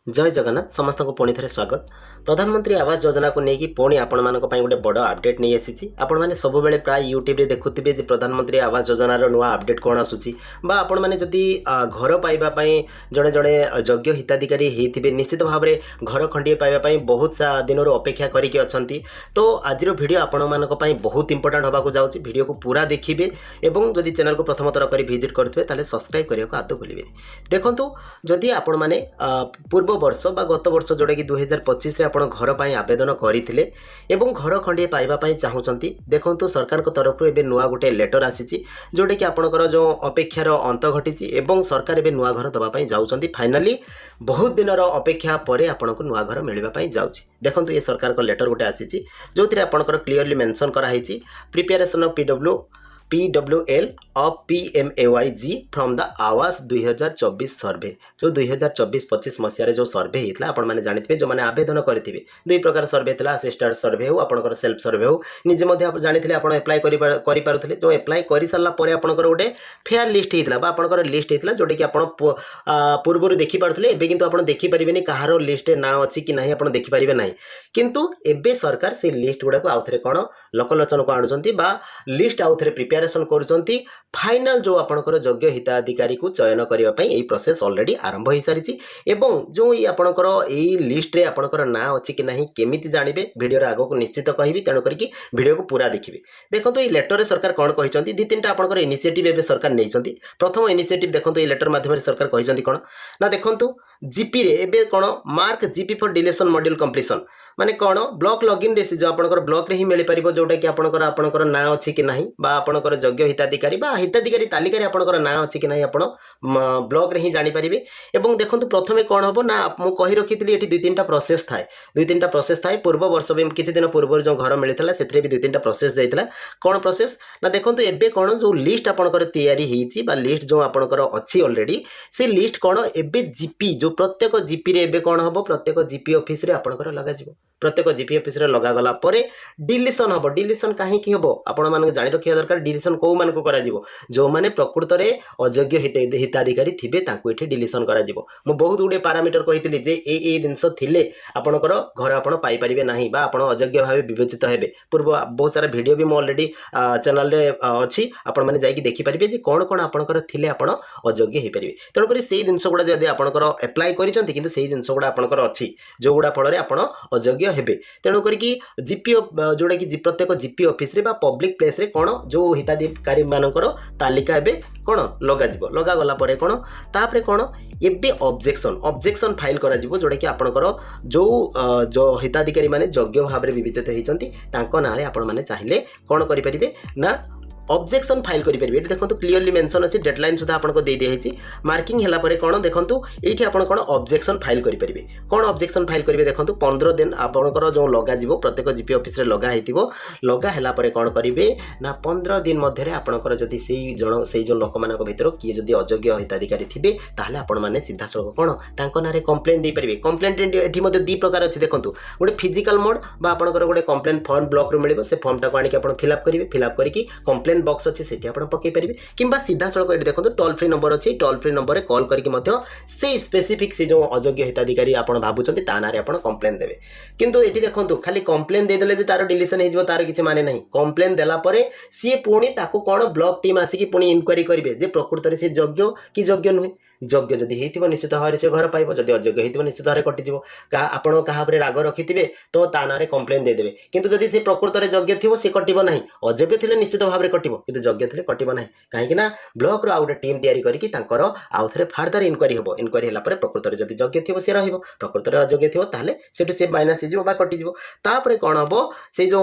जय जगन्नाथ समस्त को पुणी थे स्वागत। प्रधानमंत्री आवास योजना को लेकिन पुणी आपण मान गोटे बड़ अपडेट नहीं आसी। आपण मैंने सब बेले प्राय यूट्यूब देखुवे प्रधानमंत्री आवास योजनार नुआ अपडेट कौन आसूसी आपण मैंने जदि घर पाइबापी जड़े जड़े योग्य हिताधिकारी होते निश्चित भाव में घर खंडे पाइबापी बहुत दिन अपेक्षा करके अच्छा। तो आज वीडियो आपण मानक बहुत इंपोर्टाट होगा जाऊँगी। वीडियो को पूरा देखिए और जदि चैनल को प्रथम थर कर विजिट करेंगे ताले सब्सक्राइब करने को आदौ भूलें। देखो जदि आपण मैंने पूर्व वर्ष बा गत वर्ष जोड़ा कि 2025 आपण घर पर आवेदन करते एवं घर खंडे पाइबापी चाहूँगी देखो सरकार तरफ एवं नुआ गोटे लेटर आसी जोटा कि आपंकर जो अपेक्षार अंत घटी एवं सरकार एवं नुआ घर दवाई जाऊँच। फाइनाली बहुत दिन अपेक्षा पर आपन को नुआ घर मिलवाई जाऊँगी। देखो ये सरकार को लेटर गोटे आसी जो आपंकर क्लीयरली मेंशन कराई preparation of PWL of PMAYG from the आवास 2024 सर्वे जो 2024-25 मसीह जो सर्वे होता है आपने जानते जो मैंने आवेदन करेंगे दुई प्रकार सर्वे था असिस्टेंट सर्वे हो आपंकर सेल्फ सर्वे हो निजे जानते आप एप्लाय करें जो एप्लाय कर सारापर आपंकर गोटे फेयर लिस्ट होता है आपंकर लिस्ट होता जोटा कि आप पूर्व देखिपे एवं कितु आप देखिपारे कहार लिस्ट ना अच्छी कि ना आप देखिपारे ना किंतु एबे सरकार से लिस्ट गुड़ाक आउ थे कौन लोकलोचन को आणुचंती बा लिस्ट आउ थे प्रिपेरेसन करुचंती। फाइनल जो आपंकर योग्य हिताधिकारी को चयन करने यही प्रोसेस ऑलरेडी आरंभ हो सारी एवं जो ये आपंकर यही लिस्ट रे आपंकर ना अच्छी कि नहीं केमिति जानबे वीडियो आग को निश्चित कहबी तेणु करके वीडियो को पूरा देखिए। देखो ये लेटर सरकार कौन कहते दी तीन आपंकर इनिशिएटिव एवं सरकार नहीं प्रथम इनिशिएटिव देखो ये लेटर माध्यम सरकार कहते कौन ना देखो जीपी रे एबे कौन mark GP for deletion module completion माने कौन ब्लॉक लॉगिन रे जो आपंकर ब्लॉक रे ही मिल पार जोटा कि आपंकर ना अच्छी कि नहीं बा आपंकर योग्य हिताधिकारी बा हिताधिकारी तालिका आपंकर ना अच्छी कि नहीं आप ब्लॉक रे ही जानीपारे। एवं देखो प्रथमे कौन हम ना मुझे कही रखी थी ये दुई तीन प्रोसेस थाए प्रोसेस थाए पूर्व वर्ष भी किसी दिन पूर्व जो घर मिलता से भी दुई तीन प्रोसेस जाता कौन प्रोसेस ना देखो एबे कौन जो लिस्ट आपंकर तैयारी बा लिस्ट जो आपंकर अच्छी ऑलरेडी से लिस्ट कौन एबे जीपी जो प्रत्येक जीपी रे एबे कौन हम प्रत्येक जीपी ऑफिस रे आपंकर लगा प्रत्येक जीपी ऑफिस रे लगागला डिलीशन हम डिलीशन कहीं हम आपण मानक जानी रखा दरकार डिलीशन कौ मान को करा जो माने प्रकृत रे अयोग्य हिताधिकारी थिबे तांको एठी डिलीशन करा मु बहुत गुडे पैरामीटर कहितली जे ए जिनस थिले आपणकर घर आपण पाई परिबे नाही बा आपण अयोग्य भाबे विवेचित हेबे। पूर्व बहुत सारा वीडियो भी मो ऑलरेडी चैनल रे अछि आपण माने जाई कि देखि परिबे जे कोन कोन आपणकर थिले आपण अयोग्य हे परिबे तेणु करी सेही जिनस गुडा जदि आपणकर अप्लाई करिसंती किंतु सेही जिनस गुडा आपणकर अछि जो गुडा फल रे आपण अयोग्य हेबे तेणु करी जीपी जोड़ा कि प्रत्येक जीपी ऑफिस रे बा पब्लिक प्लेस रे कौन जो हिताधिकारी मानकर तालिका एबे कौन लगागला कौन तापरे कौन एबे ऑब्जेक्शन फाइल करा जोड़ा कि आपणकर जो हिताधिकारी माने योग्य भाव में विवेचित होती ना रे आपण माने चाहिए कौन करें ना ऑब्जेक्शन फाइल करेंगे। देखो क्लीयरली मेंशन अच्छी डेडलाइन सुधा आपको दे दिखाई मार्किंग है कौन देखो ये आप कौन ऑब्जेक्शन फाइल करेंगे कौन ऑब्जेक्शन फाइल करेंगे देखो 15 दिन आपंकर जो लग प्रत्येक जीपी ऑफिस लगा है कौन करेंगे ना 15 दिन मध्य आपंकर जदि से जो लोक मान भर किए जदि अयोग्य हिताधिकारी थे ताहले आपण मैंने सीधा सड़क कौन ना कंप्लेन दे पारे। कंप्लेंट ये दी प्रकार अच्छे देखो गोटे फिजिकल मोड बा आपंकर गोटे कंप्लेन फॉर्म ब्लॉक रू मिले से फॉर्म टाक आनिक फिलअप करेंगे फिलअप करके कंप्लेन बॉक्स अच्छे से पकई पारे कि सीधा सड़क ये देखो टोल फ्री नंबर अच्छी टोल फ्री नंबर कॉल करके स्पेसिफिक से जो अयोग्य हिताधिकारी आप भावुंट ता ना कंप्लेन देवे किंतु ये देखो खाली कंप्लेन देदेले तार डिलीशन हो तार किसी माने नहीं कंप्लेन देलापर सी पुणी ताकू कौन ब्लॉक टीम आसिक पुणी इनक्वारी करेंगे प्रकृत में सी योग्य कि योग्य नुहे योग्य जदि हो निश्चित भाव से घर पाइब जदि अयोग्य हो निश्चित भाव कटिज आपड़ क्या राग रखिथे तो ता ना कंप्लेन देदेवे किंतु जदि से प्रकृत में योग्य थी सी कटो ना अयोग्य थे निश्चित भाव में कटो कि योग्य थे कटो ना कहीं ब्लॉक रो गोटे टीम तैयारी करके आउ थे फार्दर इनक्वारी हम इनक्वारी है प्रकृत में जदि योग्य थी सी रकृत में अयोग्य थी ताले से माइनस हो कटिज तापर कौन हम से जो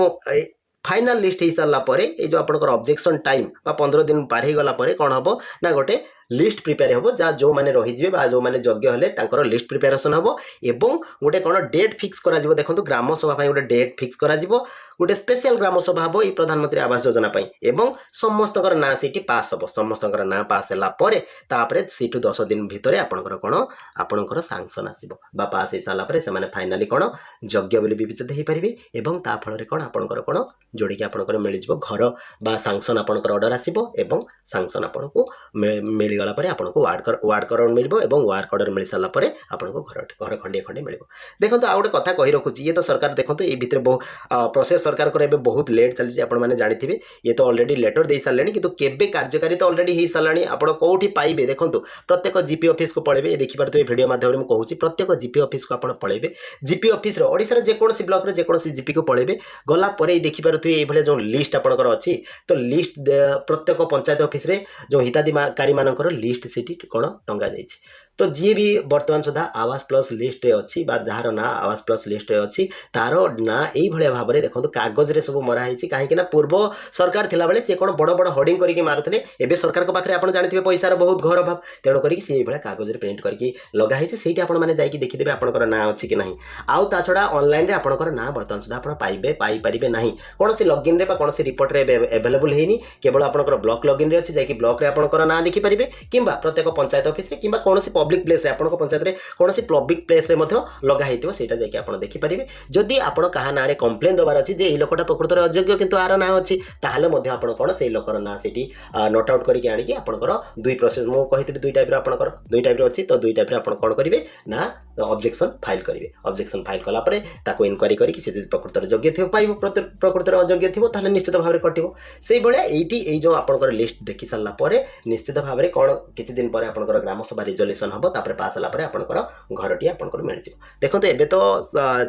फाइनल लिस्ट हो सारापर ये जो आपंकर ऑब्जेक्शन टाइम 15 दिन पार हो गला कौन हम ना गोटे लिस्ट प्रिपेयर हम जहाँ जो मैंने रहीजे जो मैंने योग्य हेल्ले लिस्ट प्रिपेरेसन हम एवं गोटे कौन डेट फिक्स करा देखो ग्राम सभा गोटे डेट फिक्स करा गोटे स्पेशल ग्राम सभा हम ये प्रधानमंत्री आवास योजना एवं समस्त ना सीटी पास हम समस्त ना पास है सीटू 10 दिन भितर आपंकर कौन आपंकर सांसन आसो पास हो सारापर से फाइनाली कौन योग्य बोली विवेचित हो पारे और ताफल कौन आपंकर कौन जोड़ी आपंकर मिल घर बा सांसन आपंकर ऑर्डर आसो सांसन आपको मिल मिलगला पर आपको वार्ड कलर मिल वार्ड कलर मिल सारा पर आपको घर खंडे खंडे मिल देखो आ गोटे कथा कही रखुची ये तो सरकार देखो ये भितर प्रोसेस सरकार को बहुत लेट चलती आपने जानते ये तो अलरेडी लेटर दे सारे कि केबे कार्यकारी तो अलरेडी हो सारा आप कौटी पाइबे देखो प्रत्येक जीपी ऑफिस को पलैबे देखिपे वीडियो माध्यम कहूँ प्रत्येक जीपी ऑफिस को आप पलैबे जीपी ऑफिस ओडिशा जेकोसी ब्लॉक जेकोसी जीपी को पलैबे गला देखिपे ये जो लिस्ट आपंकर अच्छी तो लिस्ट प्रत्येक पंचायत ऑफिस रे जो हिताधिकारी मानकर लिस्ट से कौन टंगा जाइए तो जी भी वर्तमान सुधा आवास प्लस लिस्ट अच्छी जार ना आवास प्लस लिस्ट अच्छी तार ना यही भाव में देखो कागज रे सब मराई कहीं पूर्व सरकार थिला बेले सी कौन बड़ बड़ होर्डिंग करके मारुले एवं सरकार पाखे आप जानते पैसार बहुत घर अभाव तेणु करी कागज रे प्रिंट करके लगाई से आपने जाकि देखीदे आपंकर ना अच्छी कि ना आउ ता छड़ा ऑनलाइन रे आपंकर ना वर्तमान सुधा आप पाइबे ना कौन से लॉगिन रे कौन रिपोर्ट रे अवेलेबल है केवल आपंकर ब्लॉक लॉगिन रे अच्छी जाकि ब्लॉक रे आपंकर ना देखिपारे कि प्रत्येक पंचायत ऑफिस रे कि कौन पब्लिक प्लेस रे आपन पंचायत रे कौन पब्लिक प्लेस रे लगा होता सेटा जाकि आप देखिपारे जदि आपन कहा ना कंप्लेन देवार अच्छी जे लोकटा प्रकृत में अयोग्य किंतु आर ना अच्छी ताहले आप कौन से लोकर ना से नोट आउट करके आनिक आपंकर दुई प्रोसेस मुझे दुई टाइप आपंकर दुई टाइप अच्छी तो दुई टाइप आप कौन करेंगे ना ऑब्जेक्शन फाइल करेंगे ऑब्जेक्शन फाइल कलापर ताको इनक्वारी करके से प्रकृत में योग्य थी पाइब प्रकृत में अयोग्य थी ताहले निश्चित भाव में कटिव से भाया ये जो आपंकर लिस्ट देखी सारापर निश्चित भाव में कौन किसी दिन पर आपंकर ग्राम सभा रिजोल्यूशन हम तापर पास होला आपंकर घरटी आपंकर मिल देखो तो एबे तो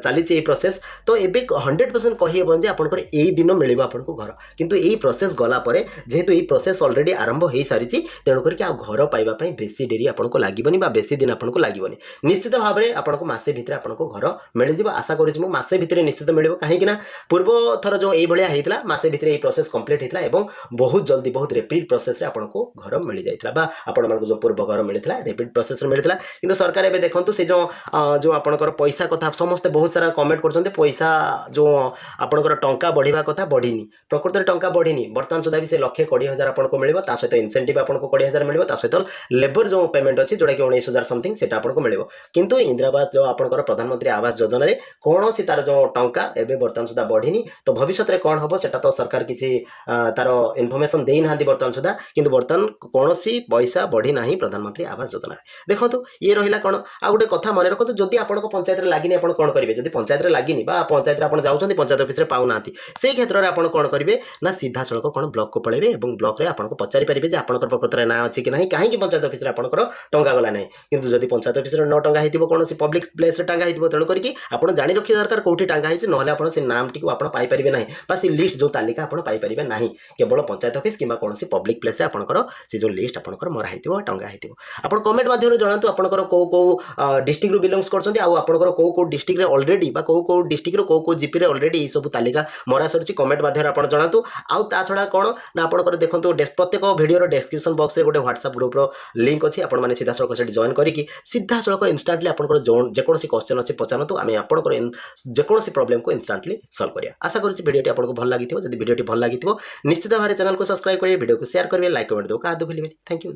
चली प्रोसेस तो एबे 100% कही हेबन जे आपंकर एई दिन मिलिबा आपनको घर किंतु एई प्रोसेस गला परे जेहेतु एई प्रोसेस ऑलरेडी आरंभ हो सारी तेणु करके आ घर पाइबा पई बेसी डेरी आपनको लागीबनी बा बेसी दिन आपनको लागीबनी निश्चित भाव में आपनको मासे भितर आपनको घर मिल जिवो आशा करिछि मु मासे भितर निश्चित मिलिबो काहे कि ना पूर्व थर जो एई भलिया हेतला मासे भितर एई प्रोसेस कंप्लीट हेतला एवं बहुत जल्दी बहुत रैपिड प्रोसेस रे आपनको घर मिल जाइतला बा आपण मानको जो पूर्व घर मिलता रैपिड प्रोसेस रे मिलता किंतु सरकार एबे देखंतु से जो आपनकर पैसा कथा समस्त बहुत सारा कमेंट करछन्ते पैसा जो आपनकर टंका बढ़िबा कथा बढ़िनी प्रकृत रे टंका बढ़िनी वर्तमान सुधा भी से 1,20,000 आपनको मिलिबो ता सहित इंसेंटिव आपनको 20,000 मिलिबो ता सहित लेबर जो पेमेंट अछि जोडा कि 19,000 समथिंग सेटा आपनको मिलिबो किंतु इंदिरावास जो आपनकर प्रधानमंत्री आवास योजना रे कोन सी तार जो टंका एबे वर्तमान सुधा बढ़िनी तो भविष्य रे कोन हबो सेटा तो सरकार किछि तार इन्फॉर्मेशन देई नाहंती वर्तमान सुधा किंतु वर्तमान कोन सी पैसा बढ़ी नाही प्रधानमंत्री आवास योजना रे देखंतु ये रहिला कोन आ गोटे कथा मन रखो जदि आपनको पंचायत रे लागिनी आपण कोन करिवे जदि पंचायत रे लागिनी बा पंचायत रे आपण जाउछन्ती पंचायत ऑफिस रे पाउ नांती सेही क्षेत्र रे आपण कोन करिवे ना सीधा सड़क कोन ब्लॉक को पळेबे एवं ब्लॉक रे आपनको पचारि परिबे जे आपनकर प्रकृत रे ना अछि कि नाही काहे कि पंचायत ऑफिस रे आपनकर टंगा गला नाही किंतु जदि पंचायत ऑफिस रे न टंगा हेतिबो कोनोसी पब्लिक प्लेस रे टंगा हेतिबो तेणु करिकि आपण जानि रखि दरकार कोठी टंगा हेछि नहले आपण से नाम टिकु आपण पाई परिबे नाही बा से लिस्ट जो तालिका आपण पाई परिबे नाही केवल पंचायत ऑफिस किबा कोनोसी पब्लिक प्लेस रे आपनकर से जो लिस्ट आपनकर मरा हेतिबो टंगा हेतिबो आपण कमेंट माध्यम रे जणांतु आपनकर को डिस्ट्रिक्ट रु बिलोंग्स करछन्ती आ आपनकर को डिस्ट्रिक्ट रे ऑलरेडी बा को डिस्ट्रिक्ट रो को जीपी रे ऑलरेडी ई सब तालिका मरा सरछि कमेंट माध्यम रे आपण जणांतु आ ता छडा कोन ना आपनकर देखंतु प्रत्येक वीडियो रो डिस्क्रिप्शन बॉक्स रे गोटे व्हाट्सएप ग्रुप रो लिंक अछि आपण माने सीधा सळक सेठी जॉइन करिकि सीधा सळक इंस्टेंटली आपनकर जे कोनसी क्वेश्चन अछि पचानतु आमे आपनकर जे कोनसी प्रॉब्लम को इंस्टेंटली सॉल्व करिया आशा करछि वीडियोटी आपनको भल लागिथिबो जदि वीडियोटी भल लागिथिबो निश्चित भाବରେ चैनल को सब्सक्राइब करिवे वीडियो को शेयर करिवे लाइक कमेंट दो का आदु भूलिबेनी थैंक यू।